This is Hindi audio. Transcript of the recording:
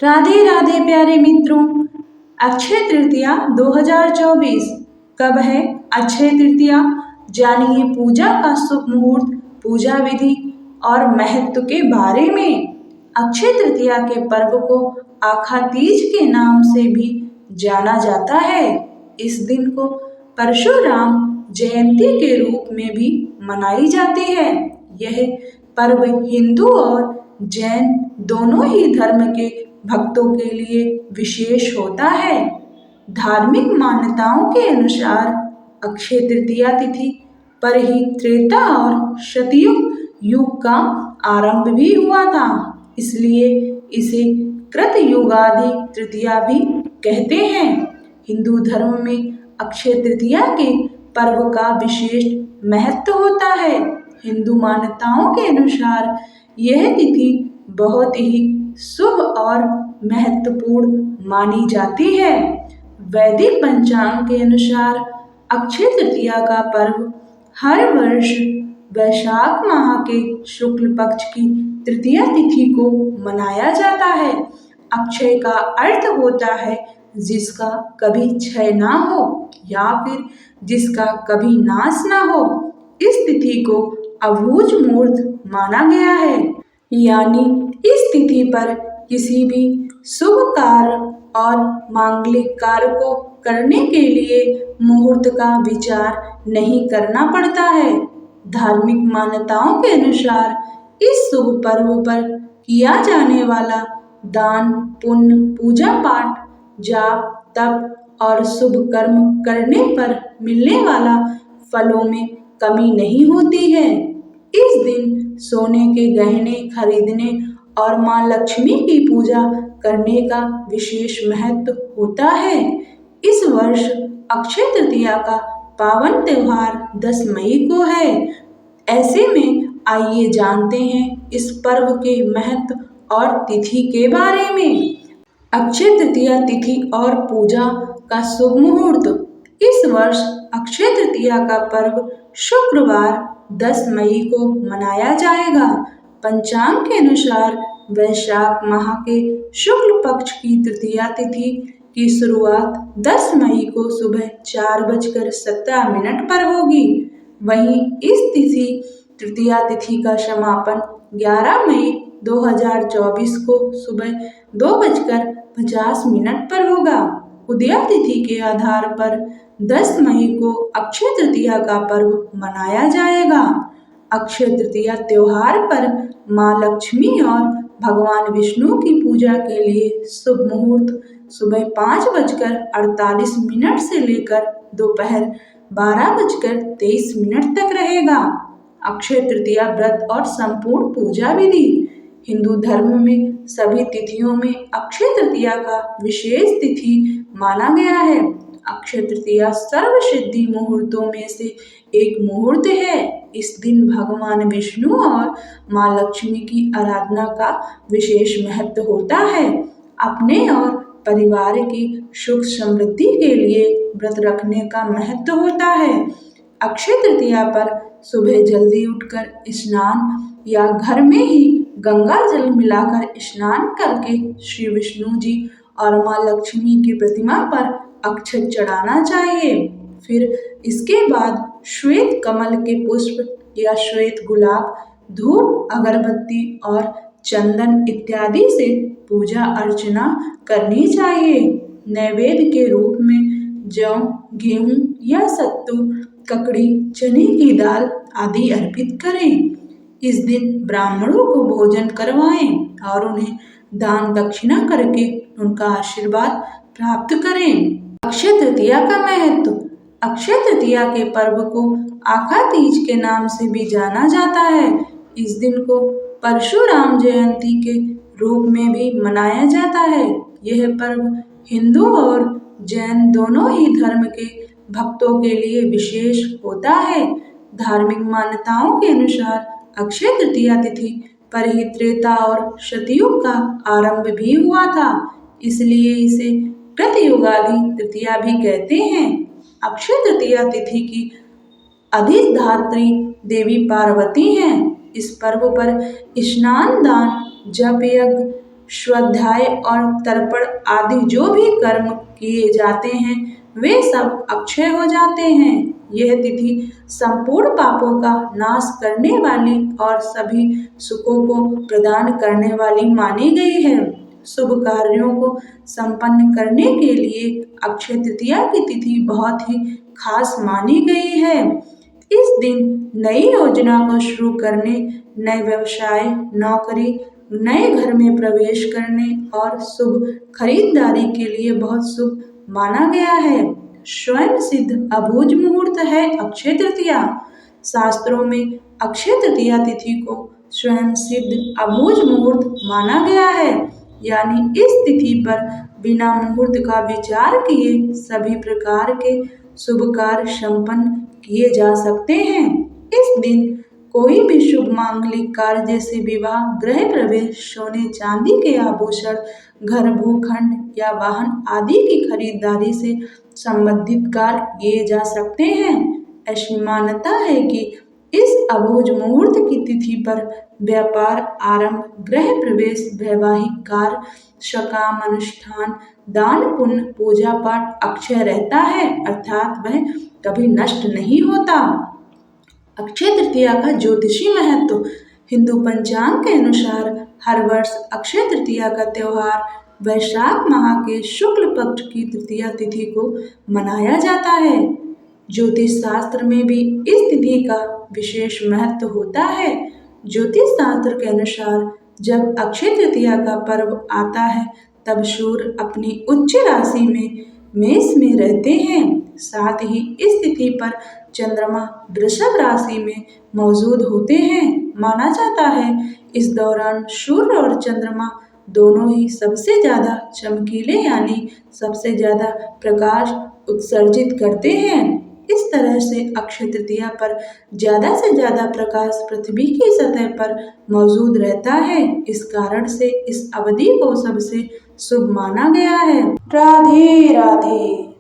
राधे राधे प्यारे मित्रों। अक्षय तृतीया 2024 कब है? अक्षय तृतीया जानिए पूजा का शुभ मुहूर्त, पूजा विधि और महत्व के बारे में। अक्षय तृतीया के पर्व को आखा तीज के नाम से भी जाना जाता है। इस दिन को परशुराम जयंती के रूप में भी मनाई जाती है। यह पर्व हिंदू और जैन दोनों ही धर्म के भक्तों के लिए विशेष होता है। धार्मिक मान्यताओं के अनुसार अक्षय तृतीया तिथि पर ही त्रेता और सतयुग युग का आरंभ भी हुआ था, इसलिए इसे कृतयुगादि तृतीया भी कहते हैं। हिंदू धर्म में अक्षय तृतीया के पर्व का विशेष महत्व होता है। हिंदू मान्यताओं के अनुसार यह तिथि बहुत ही शुभ और महत्वपूर्ण मानी जाती है। वैदिक पंचांग के अनुसार अक्षय तृतीया का पर्व हर वर्ष वैशाख माह के शुक्ल पक्ष की तृतीया तिथि को मनाया जाता है। अक्षय का अर्थ होता है जिसका कभी क्षय ना हो या फिर जिसका कभी नाश ना हो। इस तिथि को अबूझ मूर्त माना गया है, यानी इस तिथि पर किसी भी शुभ कार्य और मांगलिक कार्य को करने के लिए मुहूर्त का विचार नहीं करना पड़ता है। धार्मिक मान्यताओं के अनुसार इस शुभ पर्व पर किया जाने वाला दान, पुण्य, पूजा पाठ, जाप, तप और शुभ कर्म करने पर मिलने वाला फलों में कमी नहीं होती है। इस दिन सोने के गहने खरीदने और मां लक्ष्मी की पूजा करने का विशेष महत्व होता है। इस वर्ष अक्षय तृतीया का पावन त्योहार 10 मई को है। ऐसे में आइए जानते हैं इस पर्व के महत्व और तिथि के बारे में। अक्षय तृतीया तिथि और पूजा का शुभ मुहूर्त। इस वर्ष अक्षय तृतीया का पर्व शुक्रवार 10 मई को मनाया जाएगा। पंचांग के अनुसार वैशाख माह के शुक्ल पक्ष की तृतीया तिथि की शुरुआत 10 मई को सुबह 4:17 पर होगी। वहीं इस तिथि तृतीया तिथि का समापन 11 मई 2024 को सुबह 2:50 पर होगा। उदया तिथि के आधार पर 10 मई को अक्षय तृतीया का पर्व मनाया जाएगा। अक्षय तृतीया त्योहार पर मां लक्ष्मी और भगवान विष्णु की पूजा के लिए शुभ मुहूर्त सुबह 5:48 से लेकर दोपहर 12:23 तक रहेगा। अक्षय तृतीया व्रत और संपूर्ण पूजा विधि। हिंदू धर्म में सभी तिथियों में अक्षय तृतीया का विशेष तिथि माना गया है। अक्षय तृतीया सर्व सिद्धि मुहूर्तों में से एक मुहूर्त है। इस दिन भगवान विष्णु और मां लक्ष्मी की आराधना का विशेष महत्व होता है। अपने और परिवार की सुख समृद्धि के लिए व्रत रखने का महत्व होता है। अक्षय तृतीया पर सुबह जल्दी उठकर स्नान या घर में ही गंगा जल मिलाकर स्नान करके श्री विष्णु जी और मां लक्ष्मी की प्रतिमा पर अक्षत चढ़ाना चाहिए। फिर इसके बाद श्वेत कमल के पुष्प या श्वेत गुलाब, धूप, अगरबत्ती और चंदन इत्यादि से पूजा अर्चना करनी चाहिए। नैवेद्य के रूप में जौ, गेहूं या सत्तू, ककड़ी, चने की दाल आदि अर्पित करें। इस दिन ब्राह्मणों को भोजन करवाएं और उन्हें दान दक्षिणा करके उनका आशीर्वाद प्राप्त करें। अक्षय तृतीया का महत्व। अक्षय तृतीया के पर्व को आखा तीज के नाम से भी जाना जाता है। इस दिन को परशुराम जयंती के रूप में भी मनाया जाता है। यह पर्व हिंदू और जैन दोनों ही धर्म के भक्तों के लिए विशेष होता है। धार्मिक मान्यताओं के अनुसार अक्षय तृतीया तिथि पर ही त्रेता और सतयुग का आरंभ भी हुआ था, इसलिए इसे कृतयुगादि तृतीया भी कहते हैं। अक्षय तृतीया तिथि की अधिष्ठात्री देवी पार्वती हैं। इस पर्व पर स्नान, दान, जप, यज्ञ, स्वाध्याय और तर्पण आदि जो भी कर्म किए जाते हैं वे सब अक्षय हो जाते हैं। यह तिथि संपूर्ण पापों का नाश करने वाली और सभी सुखों को प्रदान करने वाली मानी गई है। शुभ कार्यों को संपन्न करने के लिए अक्षय तृतीया की तिथि बहुत ही खास मानी गई है। इस दिन नई योजना को शुरू करने, नए व्यवसाय, नौकरी, नए घर में प्रवेश करने और शुभ खरीदारी के लिए बहुत शुभ माना गया है। स्वयं सिद्ध अबूझ मुहूर्त है अक्षय तृतीया। शास्त्रों में अक्षय तृतीया तिथि को स्वयं सिद्ध अबूझ मुहूर्त माना गया है, यानी इस तिथि पर बिना मुहूर्त का विचार किए सभी प्रकार के शुभ कार्य संपन्न किए जा सकते हैं। इस दिन कोई भी शुभ मांगलिक कार्य जैसे विवाह, गृह प्रवेश, सोने चांदी के आभूषण, घर भूखंड या वाहन आदि की खरीदारी से संबंधित कार्य किए जा सकते हैं। ऐसी मान्यता है कि इस अबूझ मुहूर्त की तिथि पर व्यापार आरंभ, गृह प्रवेश, वैवाहिक कार्य, सकाम अनुष्ठान, दान पुण्य, पूजा पाठ अक्षय रहता है, अर्थात वह कभी नष्ट नहीं होता। अक्षय तृतीया का ज्योतिषी महत्व। हिंदू पंचांग के अनुसार हर वर्ष अक्षय तृतीया का त्योहार वैशाख माह के शुक्ल पक्ष की तृतीया तिथि को मनाया जाता है। ज्योतिष शास्त्र में भी इस तिथि का विशेष महत्व होता है। ज्योतिष शास्त्र के अनुसार जब अक्षय तृतीया का पर्व आता है तब सूर्य अपनी उच्च राशि में मेष में रहते हैं। साथ ही इस तिथि पर चंद्रमा वृषभ राशि में मौजूद होते हैं। माना जाता है इस दौरान सूर्य और चंद्रमा दोनों ही सबसे ज्यादा चमकीले यानी सबसे ज्यादा प्रकाश उत्सर्जित करते हैं। इस तरह से अक्षय तृतीया पर ज्यादा से ज्यादा प्रकाश पृथ्वी की सतह पर मौजूद रहता है। इस कारण से इस अवधि को सबसे शुभ माना गया है। राधे राधे।